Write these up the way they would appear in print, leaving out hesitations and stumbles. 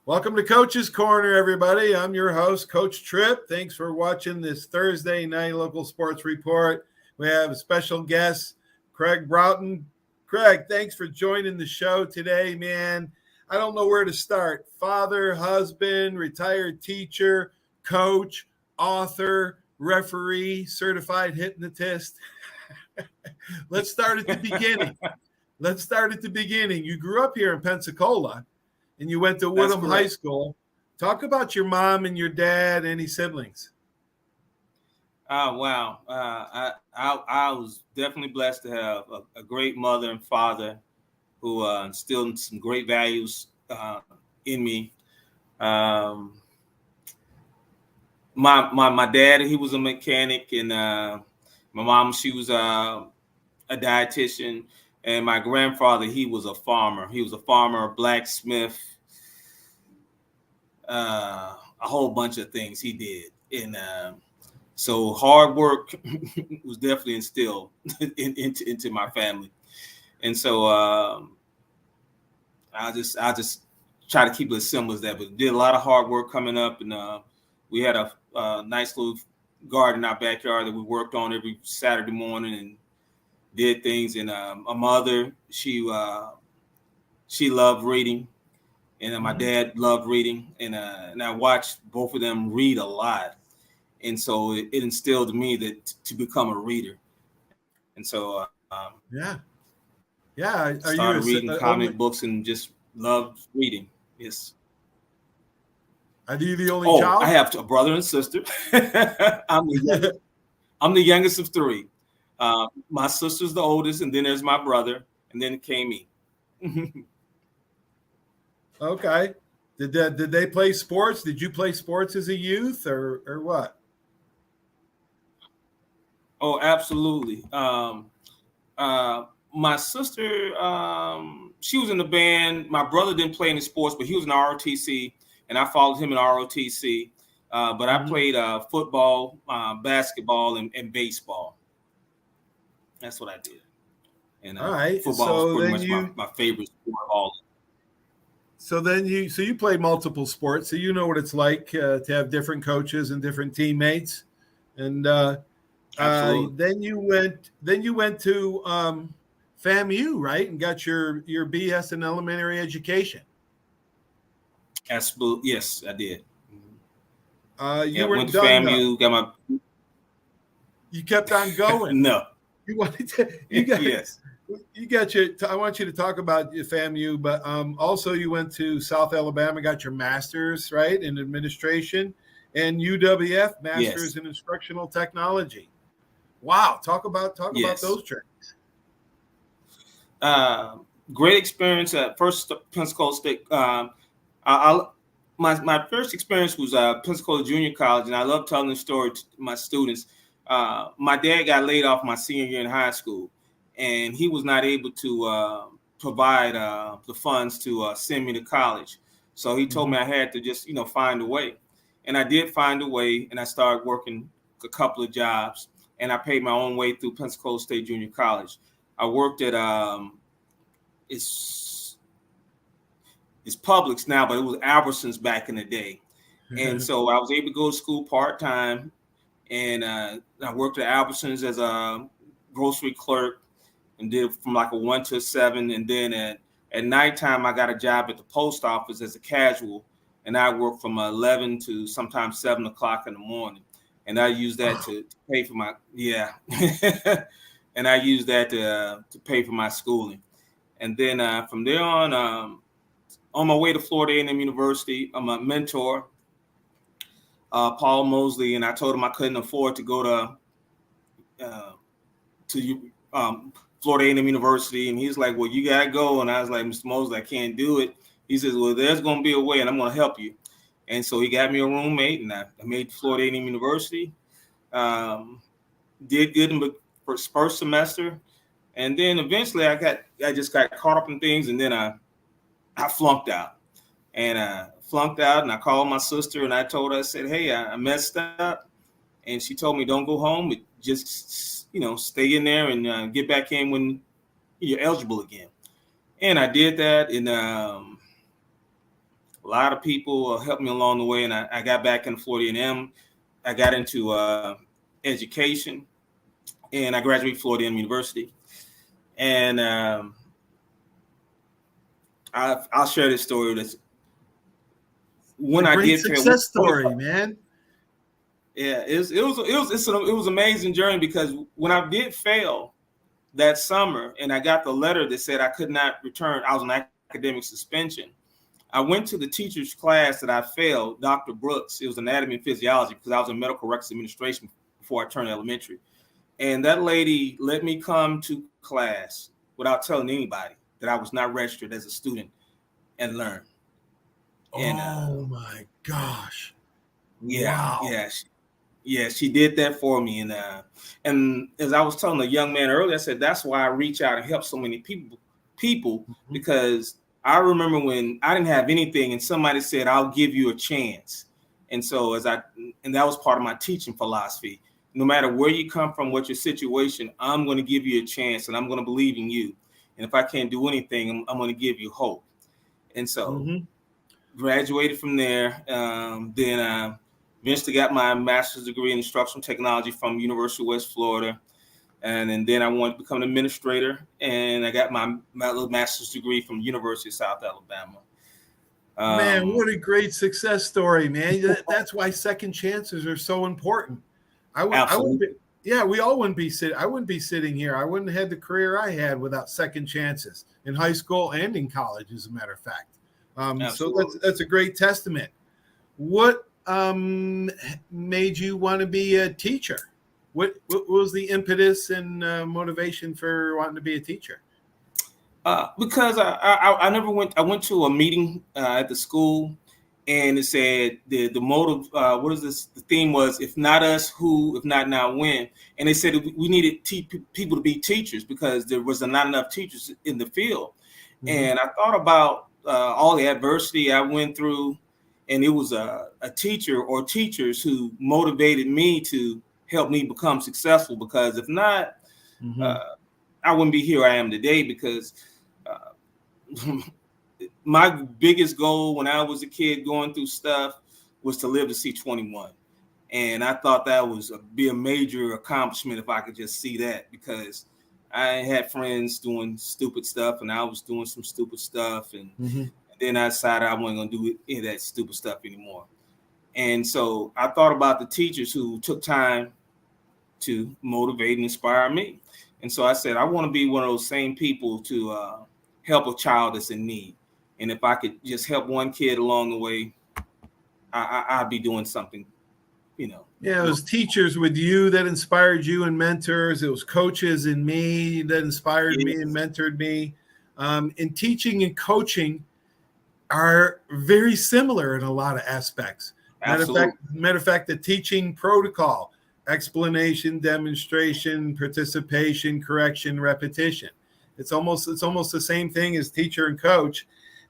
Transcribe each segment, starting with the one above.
Welcome to Coach's Corner, everybody. I'm your host, Coach Tripp. Thanks for watching this Thursday night local sports report. We have a special guest, Craig Broughton. Craig, thanks for joining the show today, man. I don't know where to start. Father, husband, retired teacher, coach, author, referee, certified hypnotist. Let's start at the beginning. You grew up here in Pensacola. And you went to Woodham High School. Talk about your mom and your dad, any siblings. Oh, wow. I was definitely blessed to have a great mother and father who instilled some great values in me. My dad, he was a mechanic, and my mom, she was a dietitian. And my grandfather, he was a farmer. He was a farmer, a blacksmith, a whole bunch of things he did. And so hard work was definitely instilled into my family. And so I just try to keep it as simple as that. But did a lot of hard work coming up, and we had a nice little garden in our backyard that we worked on every Saturday morning and did things. And my mother, she loved reading, and my dad loved reading, and I watched both of them read a lot, and so it instilled in me that to become a reader. And so started reading comic books and just loved reading. Yes. Are you the only child? I have a brother and sister. I'm the youngest of three. My sister's the oldest, and then there's my brother, and then came me. Okay. Did they play sports? Did you play sports as a youth, or what? Oh, absolutely. My sister, she was in the band. My brother didn't play any sports, but he was in ROTC, and I followed him in ROTC. But I played football, basketball, and baseball. That's what I did. And all right. Football was pretty much my favorite sport of all. So then you played multiple sports, so you know what it's like to have different coaches and different teammates. And then you went to FAMU, right, and got your BS in elementary education. Absolutely, yes, I did. You went to FAMU, got my. You kept on going. No, you wanted to. You got yes. You got your. I want you to talk about your FAMU, but also you went to South Alabama, got your master's, right, in administration, and UWF, master's in instructional technology. Wow, talk about those trainings. Great experience at first Pensacola State. My first experience was Pensacola Junior College, and I love telling the story to my students. My dad got laid off my senior year in high school, and he was not able to provide the funds to send me to college. So he told me I had to just, find a way. And I did find a way, and I started working a couple of jobs, and I paid my own way through Pensacola State Junior College. I worked at it's Publix now, but it was Albertsons back in the day. And so I was able to go to school part-time, and I worked at Albertsons as a grocery clerk and did from like a 1 to 7. And then at nighttime, I got a job at the post office as a casual, and I worked from 11 to sometimes 7 o'clock in the morning. And I used that to pay for my, and I used that to pay for my schooling. And then from there on my way to Florida A&M University, my mentor, Paul Mosley, and I told him I couldn't afford to go to Florida A&M University, and he's like, "Well, you gotta go." And I was like, "Mr. Mosley, I can't do it." He says, "Well, there's gonna be a way, and I'm gonna help you." And so he got me a roommate, and I made Florida A&M University. Did good in the first semester, and then eventually I just got caught up in things, and then I flunked out. And I called my sister, and I told her, I said, "Hey, I messed up." And she told me, "Don't go home, but just, stay in there and get back in when you're eligible again." And I did that. And a lot of people helped me along the way, and I got back into Florida A&M. I got into education, and I graduated Florida A&M University. And I'll share this story. That's when I did success story, man. Yeah, it was an amazing journey, because when I did fail that summer and I got the letter that said I could not return, I was on academic suspension. I went to the teacher's class that I failed, Dr. Brooks. It was anatomy and physiology, because I was in medical records administration before I turned elementary. And that lady let me come to class without telling anybody that I was not registered as a student and learn. And, oh my gosh. Yeah. Wow. Yeah, she did that for me. And as I was telling a young man earlier, I said, that's why I reach out and help so many people, Mm-hmm. because I remember when I didn't have anything and somebody said, I'll give you a chance. And so that was part of my teaching philosophy. No matter where you come from, what your situation, I'm going to give you a chance, and I'm going to believe in you. And if I can't do anything, I'm going to give you hope. And so graduated from there. Then eventually got my master's degree in instructional technology from University of West Florida. And then I wanted to become an administrator, and I got my little master's degree from University of South Alabama. Man, what a great success story, man. That's why second chances are so important. I wouldn't be, we all wouldn't be sitting. I wouldn't be sitting here. I wouldn't have had the career I had without second chances in high school and in college, as a matter of fact. So that's a great testament. What made you want to be a teacher? What was the impetus and motivation for wanting to be a teacher? Because I never went. I went to a meeting at the school, and it said the motive. What is this? The theme was, if not us, who? If not now, when? And they said we needed people to be teachers, because there was not enough teachers in the field. And I thought about all the adversity I went through, and it was a teacher or teachers who motivated me to help me become successful. Because if not, I wouldn't be here I am today. Because my biggest goal when I was a kid going through stuff was to live to see 21. And I thought that was be a major accomplishment if I could just see that, because I had friends doing stupid stuff and I was doing some stupid stuff. And then I decided I wasn't going to do any of that stupid stuff anymore. And so I thought about the teachers who took time to motivate and inspire me. And so I said, I want to be one of those same people to help a child that's in need. And if I could just help one kid along the way, I'd be doing something, Yeah, it was teachers with you that inspired you and mentors. It was coaches in me that inspired me and mentored me. And teaching and coaching are very similar in a lot of aspects. Matter of fact, the teaching protocol, explanation, demonstration, participation, correction, repetition. It's almost the same thing as teacher and coach.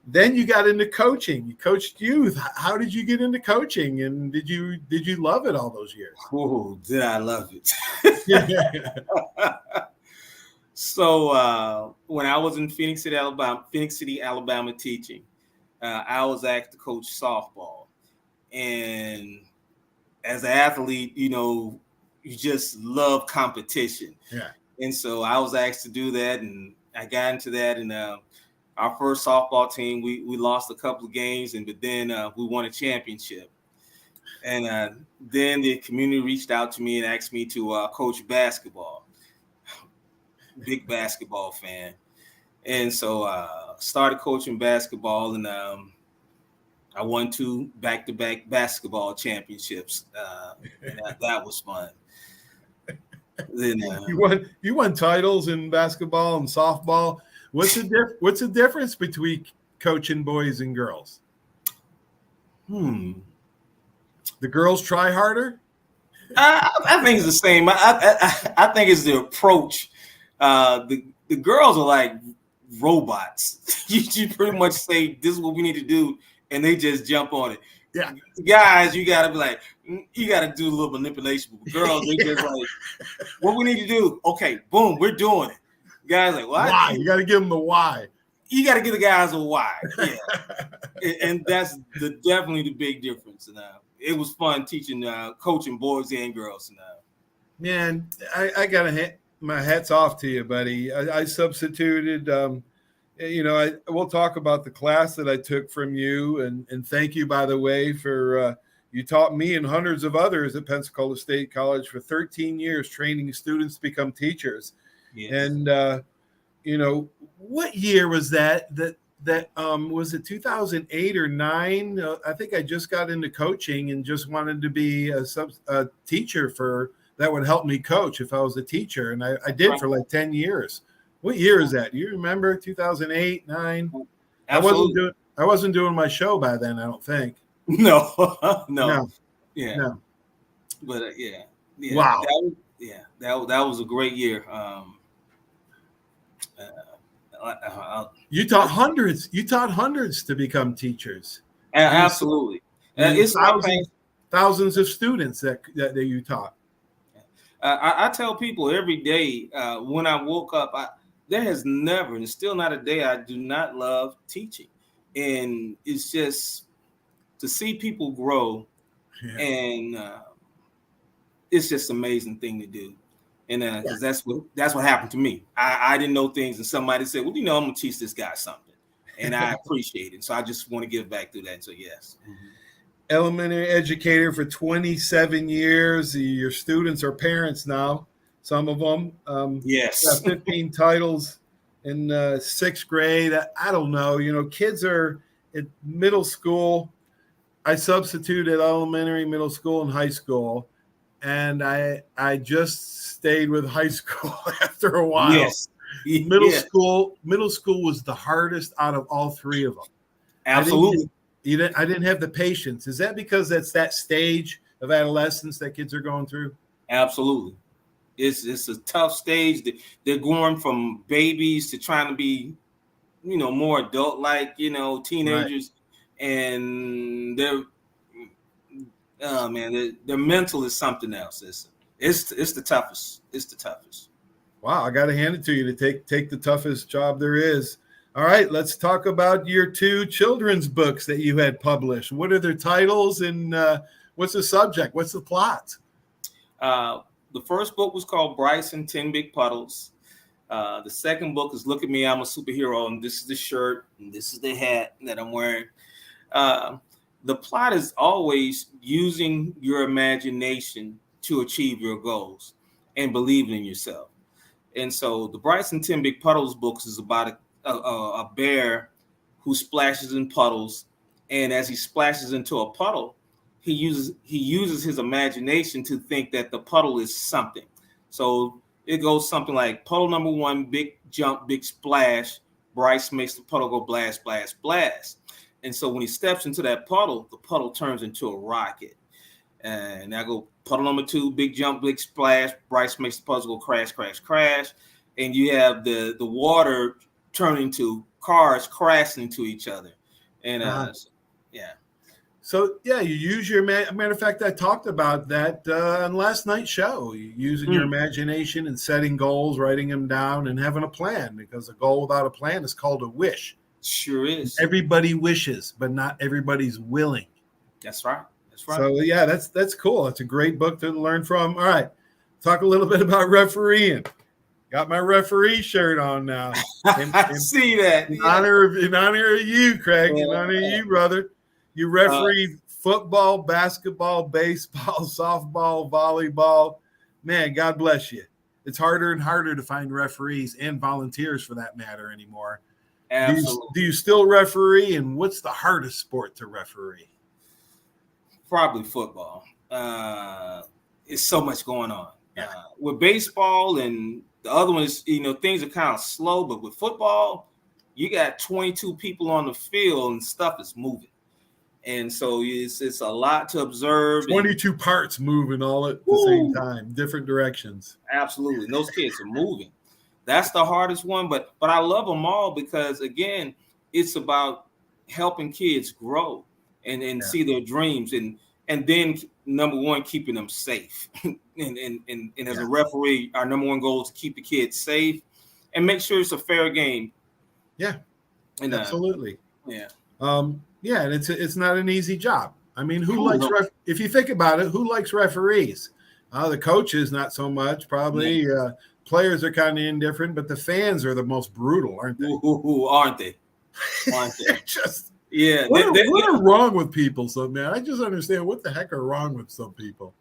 Then you got into coaching. You coached youth. How did you get into coaching? And did you love it all those years? Oh, did I love it? So when I was in Phoenix City, Alabama teaching, I was asked to coach softball. And as an athlete, you just love competition. Yeah. And so I was asked to do that, and I got into that. And our first softball team, we lost a couple of games, but then we won a championship. And then the community reached out to me and asked me to coach basketball. Big basketball fan. And so started coaching basketball, and I won 2 back-to-back basketball championships. And that was fun. Then you won titles in basketball and softball. What's the difference between coaching boys and girls? The girls try harder? I think it's the same. I think it's the approach. The girls are like robots. You pretty much say, this is what we need to do, and they just jump on it. Yeah. Guys, you got to be like, you got to do a little manipulation. But girls, they just like, what we need to do? Okay, boom, we're doing it. Guys, like, what? Why? You got to give them the why. you got to give the guys a why. Yeah. And that's definitely the big difference. And it was fun teaching, coaching boys and girls. Man, I got to my hats off to you, buddy. I substituted. We'll talk about the class that I took from you, and thank you, by the way, for you taught me and hundreds of others at Pensacola State College for 13 years, training students to become teachers. Yes. And what year was that? That was it 2008 or 9? I think I just got into coaching and just wanted to be a teacher that would help me coach if I was a teacher. And I did for like 10 years. What year is that? Do you remember 2008, 9? Absolutely. I wasn't doing my show by then, I don't think. No. Yeah. No. But yeah. Wow. That was a great year. You taught hundreds to become teachers. Absolutely. It's thousands of students that you taught. I tell people every day when I woke up, there has never, and it's still not a day I do not love teaching. And it's just to see people grow, and it's just an amazing thing to do. And because that's what happened to me. I didn't know things, and somebody said, well, I'm going to teach this guy something. And I appreciate it. So I just want to give back through that. So, yes. Mm-hmm. Elementary educator for 27 years. Your students are parents now, some of them. Yes. 15 titles in 6th grade. I don't know. Kids are at middle school. I substitute at elementary, middle school, and high school. And I just stayed with high school after a while. Yes. Middle school was the hardest out of all three of them. Absolutely. I didn't have the patience. Is that because that's that stage of adolescence that kids are going through? Absolutely. It's a tough stage. They're going from babies to trying to be, more adult-like, teenagers. Right. And their mental is something else. It's the toughest. It's the toughest. Wow, I got to hand it to you to take the toughest job there is. All right, let's talk about your 2 children's books that you had published. What are their titles, and what's the subject? What's the plot? The first book was called Bryce and 10 Big Puddles. The second book is Look at Me, I'm a Superhero, and this is the shirt, and this is the hat that I'm wearing. The plot is always using your imagination to achieve your goals and believing in yourself. And so the Bryce and 10 Big Puddles books is about a bear who splashes in puddles, and as he splashes into a puddle, he uses his imagination to think that the puddle is something. So it goes something like puddle number 1, big jump, big splash. Bryce makes the puddle go blast, blast, blast. And so when he steps into that puddle, the puddle turns into a rocket. And I go puddle number 2, big jump, big splash. Bryce makes the puddle go crash, crash, crash. And you have the water turning to cars crashing into each other. And So you use your matter of fact, I talked about that on last night's show, using your imagination and setting goals, writing them down, and having a plan, because a goal without a plan is called a wish. Sure is. Everybody wishes, but not everybody's willing. That's right. So that's cool. That's a great book to learn from. All right, talk a little bit about refereeing. Got my referee shirt on now. I see that. In honor of you, Craig. In honor of you, brother. You referee football, basketball, baseball, softball, volleyball. Man, God bless you. It's harder and harder to find referees and volunteers, for that matter, anymore. Absolutely. Do you still referee? And what's the hardest sport to referee? Probably football. It's so much going on. With baseball and the other ones, things are kind of slow, but with football, you got 22 people on the field and stuff is moving. And so it's a lot to observe. 22 parts moving all at the same time, different directions. Absolutely. And those kids are moving. That's the hardest one, but I love them all because, again, it's about helping kids grow and see their dreams and then number one, keeping them safe. and as a referee, our number one goal is to keep the kids safe and make sure it's a fair game. Yeah. And Absolutely. Yeah. Yeah, and it's not an easy job. I mean, who Oh, likes no. if you think about it, who likes referees? The coaches, not so much. Probably players are kind of indifferent, but the fans are the most brutal, aren't they? Aren't they? Aren't they? Just Yeah. what are wrong with people? So man, I just understand what the heck are wrong with some people.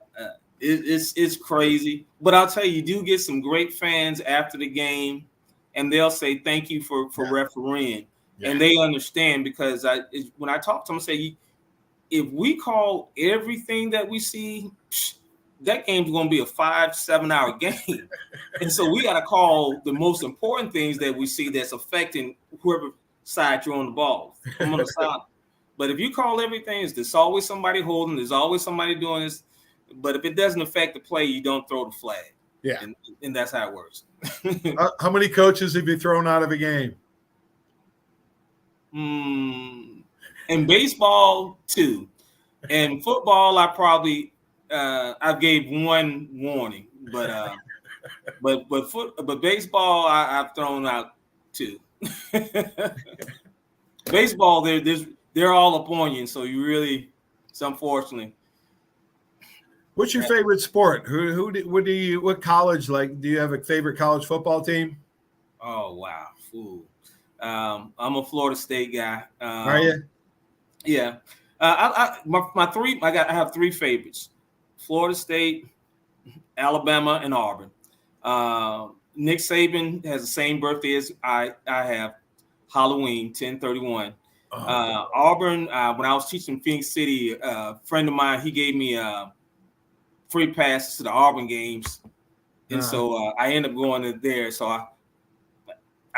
It's crazy, but I'll tell you do get some great fans after the game, and they'll say thank you for refereeing, and they understand because when I talk to them, I say if we call everything that we see, that game's going to be a 5-7 hour game, and so we got to call the most important things that we see that's affecting whoever side you're on the ball. I'm on the side, but if you call everything, there's always somebody holding, there's always somebody doing this. But if it doesn't affect the play, you don't throw the flag. Yeah. And that's how it works. How many coaches have you thrown out of a game? In baseball, 2. In football, I probably I gave 1 warning. But baseball, I've thrown out 2. Baseball, they're all upon you, so you really, it's unfortunately. What's your favorite sport? What college do you have a favorite college football team? Oh wow. I'm a Florida State guy. Are you? Yeah. I have 3 favorites: Florida State, Alabama, and Auburn. Nick Saban has the same birthday as I have, Halloween 10/31. Auburn. When I was teaching Phoenix City, a friend of mine, he gave me free passes to the Auburn games, and so I ended up going there. So I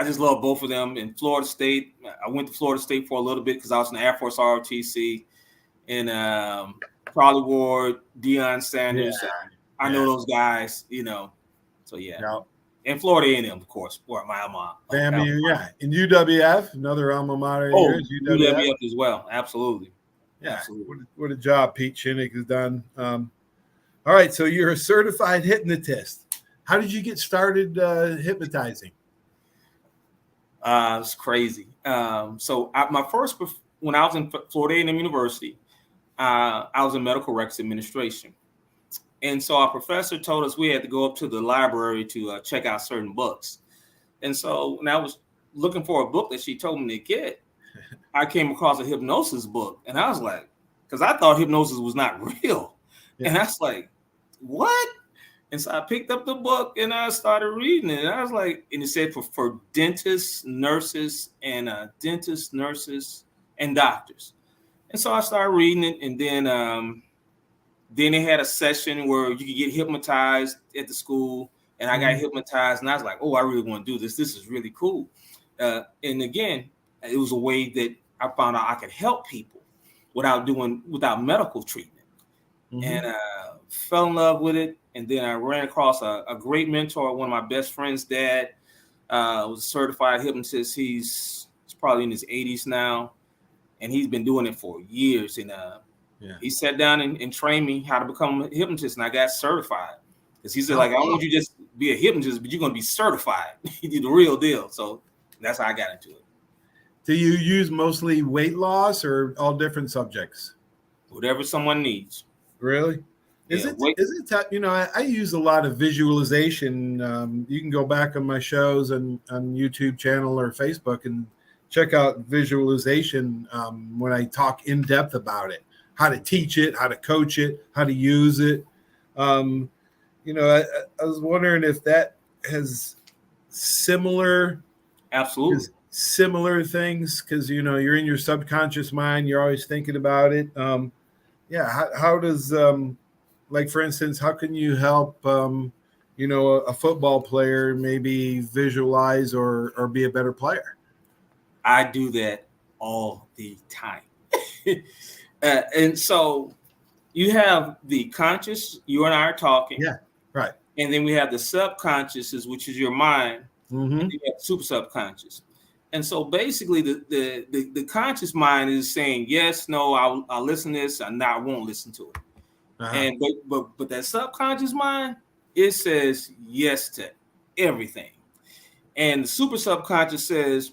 just love both of them. In Florida State, I went to Florida State for a little bit because I was in the Air Force ROTC, and Charlie Ward, Deion Sanders. Yeah. I know those guys, So and Florida A&M, of course, where my alma. Family, and UWF, another alma mater. Oh, UWF as well, absolutely. Yeah, absolutely. What a job Pete Shinnick has done. All right, so you're a certified hypnotist. How did you get started hypnotizing? It's crazy. So when I was in Florida A&M University, I was in medical records administration. And so our professor told us we had to go up to the library to check out certain books. And so when I was looking for a book that she told me to get, I came across a hypnosis book. And I was like, because I thought hypnosis was not real. Yeah. And I was like, what? And so I picked up the book and I started reading it. And I was like, and it said for dentists, nurses, and doctors. And so I started reading it. And then they had a session where you could get hypnotized at the school. And I got hypnotized. And I was like, oh, I really want to do this. This is really cool. And again, it was a way that I found out I could help people without medical treatment. And fell in love with it. And then I ran across a great mentor. One of my best friend's dad was a certified hypnotist. He's probably in his 80s now, and he's been doing it for years. And he sat down and trained me how to become a hypnotist, and I got certified. Because he said, I don't want you to just be a hypnotist, but you're going to be certified. You do the real deal. So that's how I got into it. Do you use mostly weight loss or all different subjects? Whatever someone needs. Really? Is it I use a lot of visualization. You can go back on my shows on YouTube channel or Facebook and check out visualization when I talk in depth about it, how to teach it, how to coach it, how to use it. I was wondering if that has similar things because you're in your subconscious mind, you're always thinking about it. How does like for instance, how can you help a football player maybe visualize or be a better player? I do that all the time. And so you have the conscious, you and I are talking. Yeah, right. And then we have the subconscious, which is your mind. And then you have super subconscious. And so basically the conscious mind is saying, yes, no, I'll listen to this, I won't listen to it. And but that subconscious mind, it says yes to everything. And the super subconscious says,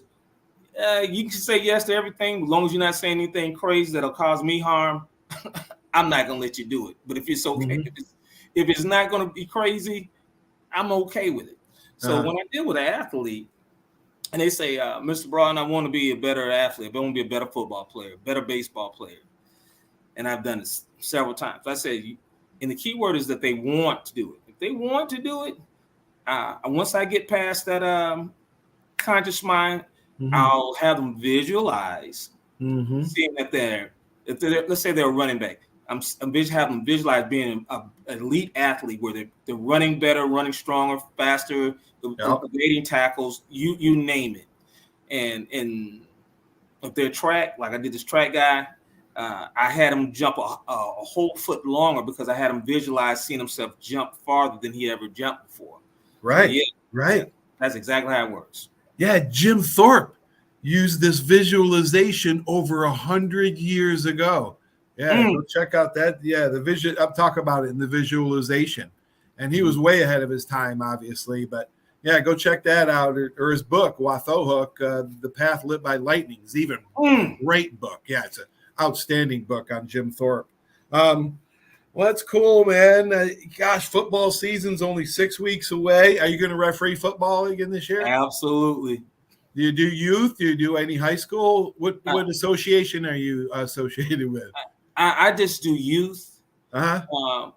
You can say yes to everything as long as you're not saying anything crazy that'll cause me harm. I'm not gonna let you do it. But if it's okay, if it's not gonna be crazy, I'm okay with it. So when I deal with an athlete and they say, Mr. Broughton, I want to be a better athlete, I want to be a better football player, better baseball player. And I've done it several times. I said, and the key word is that they want to do it. If they want to do it, once I get past that conscious mind, I'll have them visualize, seeing that let's say they're a running back. I'm having them visualize being an elite athlete where they're running better, running stronger, faster, evading tackles, you name it. And if they're track, like I did this track guy, I had him jump a whole foot longer because I had him visualize seeing himself jump farther than he ever jumped before. Right, so right. That's exactly how it works. Yeah, Jim Thorpe used this visualization over 100 years ago. Yeah, go check out that. Yeah, the vision. I'm talking about it in the visualization, and he was way ahead of his time, obviously. But yeah, go check that out, or his book, Wathohook, The Path Lit by Lightning, is even a great book. Yeah, it's an outstanding book on Jim Thorpe. Well, that's cool, man. Gosh, football season's only 6 weeks away. Are you going to referee football again this year? Absolutely. Do you do youth? Do you do any high school? What association are you associated with? I just do youth. Uh-huh.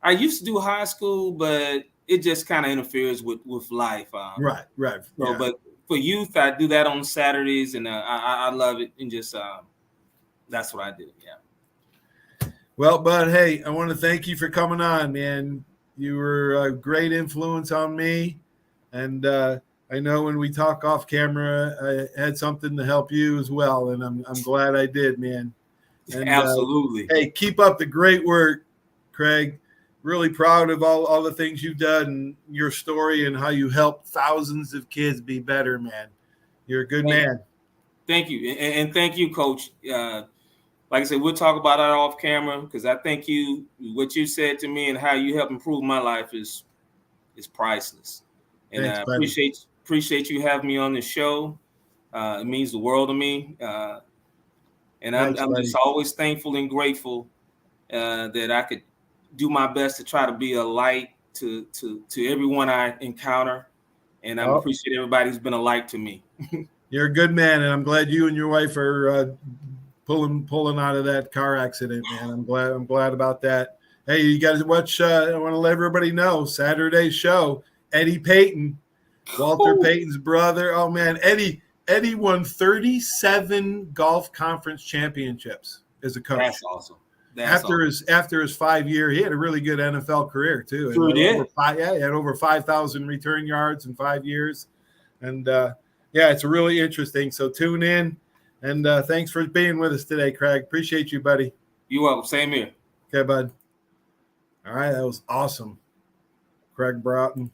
I used to do high school, but it just kind of interferes with life. Right. So, yeah. But for youth, I do that on Saturdays, and I love it, and just that's what I do. Yeah. Well, Bud, hey, I want to thank you for coming on, man. You were a great influence on me, and I know when we talk off camera, I had something to help you as well, and I'm glad I did, man. And, absolutely. Hey, keep up the great work, Craig. Really proud of all the things you've done and your story and how you helped thousands of kids be better, man. You're a good man. Thank you. And thank you, Coach. Like I said, we'll talk about that off camera because I think what you said to me and how you helped improve my life is priceless. And I appreciate you having me on the show. It means the world to me. And I'm just always thankful and grateful that I could do my best to try to be a light to everyone I encounter. And I appreciate everybody who's been a light to me. You're a good man, and I'm glad you and your wife are pulling out of that car accident, man. I'm glad about that. Hey, you guys watch. I want to let everybody know Saturday's show. Eddie Payton, Walter Payton's brother. Oh man, Eddie won 37 golf conference championships as a coach. That's awesome. After his 5-year, he had a really good NFL career too. Sure did. He had over 5,000 return yards in 5 years, and it's really interesting. So tune in, and thanks for being with us today, Craig. Appreciate you, buddy. You're welcome. Same here. Okay, bud. All right, that was awesome, Craig Broughton.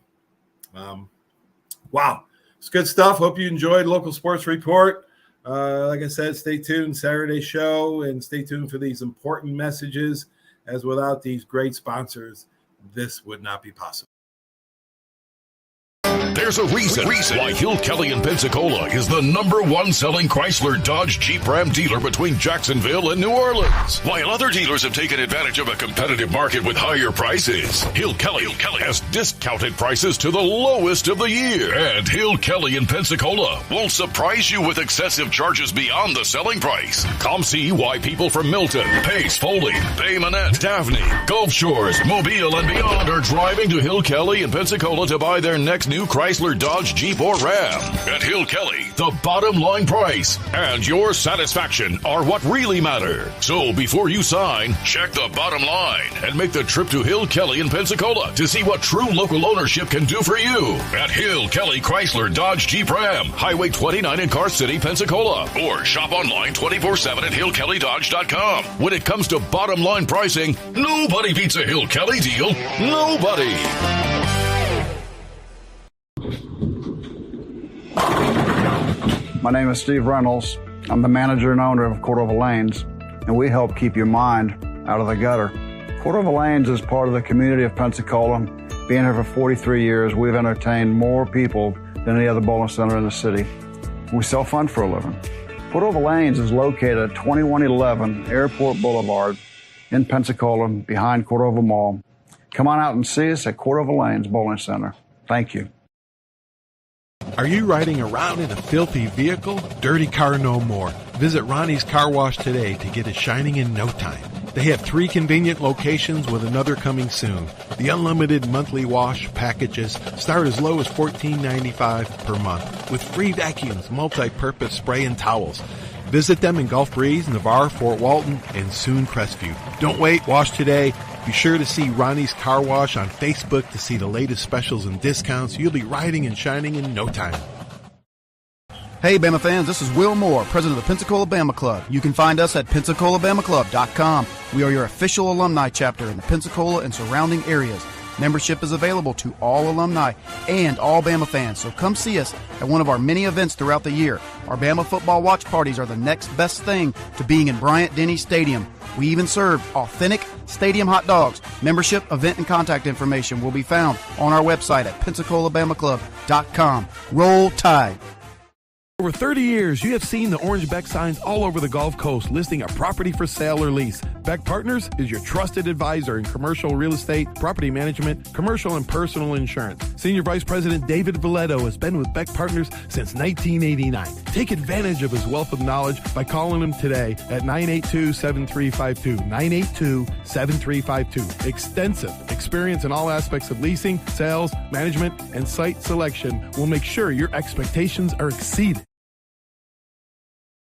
Wow, it's good stuff. Hope you enjoyed Local Sports Report. Like I said, stay tuned, Saturday show, and stay tuned for these important messages, as without these great sponsors, this would not be possible. There's a reason why Hill Kelly in Pensacola is the #1 selling Chrysler Dodge Jeep Ram dealer between Jacksonville and New Orleans. While other dealers have taken advantage of a competitive market with higher prices, Hill Kelly has discounted prices to the lowest of the year. And Hill Kelly in Pensacola won't surprise you with excessive charges beyond the selling price. Come see why people from Milton, Pace, Foley, Bay Minette, Daphne, Gulf Shores, Mobile, and beyond are driving to Hill Kelly in Pensacola to buy their next new Chrysler, Dodge, Jeep, or Ram. At Hill Kelly, the bottom line price and your satisfaction are what really matter. So before you sign, check the bottom line and make the trip to Hill Kelly in Pensacola to see what true local ownership can do for you. At Hill Kelly Chrysler, Dodge, Jeep, Ram, Highway 29 in Car City, Pensacola. Or shop online 24/7 at HillKellyDodge.com. When it comes to bottom line pricing, nobody beats a Hill Kelly deal. Nobody. My name is Steve Reynolds. I'm the manager and owner of Cordova Lanes, and we help keep your mind out of the gutter. Cordova Lanes is part of the community of Pensacola. Being here for 43 years, we've entertained more people than any other bowling center in the city. We sell fun for a living. Cordova Lanes is located at 2111 Airport Boulevard in Pensacola, behind Cordova Mall. Come on out and see us at Cordova Lanes Bowling Center. Thank you. Are you riding around in a filthy vehicle? Dirty car no more. Visit Ronnie's Car Wash today to get it shining in no time. They have 3 convenient locations with another coming soon. The unlimited monthly wash packages start as low as $14.95 per month with free vacuums, multi-purpose spray, and towels. Visit them in Gulf Breeze, Navarre, Fort Walton, and soon Crestview. Don't wait, wash today. Be sure to see Ronnie's Car Wash on Facebook to see the latest specials and discounts. You'll be riding and shining in no time. Hey, Bama fans, this is Will Moore, president of the Pensacola Bama Club. You can find us at PensacolaBamaClub.com. We are your official alumni chapter in the Pensacola and surrounding areas. Membership is available to all alumni and all Bama fans, so come see us at one of our many events throughout the year. Our Bama football watch parties are the next best thing to being in Bryant-Denny Stadium. We even serve authentic stadium hot dogs. Membership, event, and contact information will be found on our website at PensacolaBamaClub.com. Roll Tide. Over 30 years, you have seen the orange Beck signs all over the Gulf Coast listing a property for sale or lease. Beck Partners is your trusted advisor in commercial real estate, property management, commercial and personal insurance. Senior Vice President David Valletto has been with Beck Partners since 1989. Take advantage of his wealth of knowledge by calling him today at 982-7352. 982-7352. Extensive experience in all aspects of leasing, sales, management, and site selection will make sure your expectations are exceeded.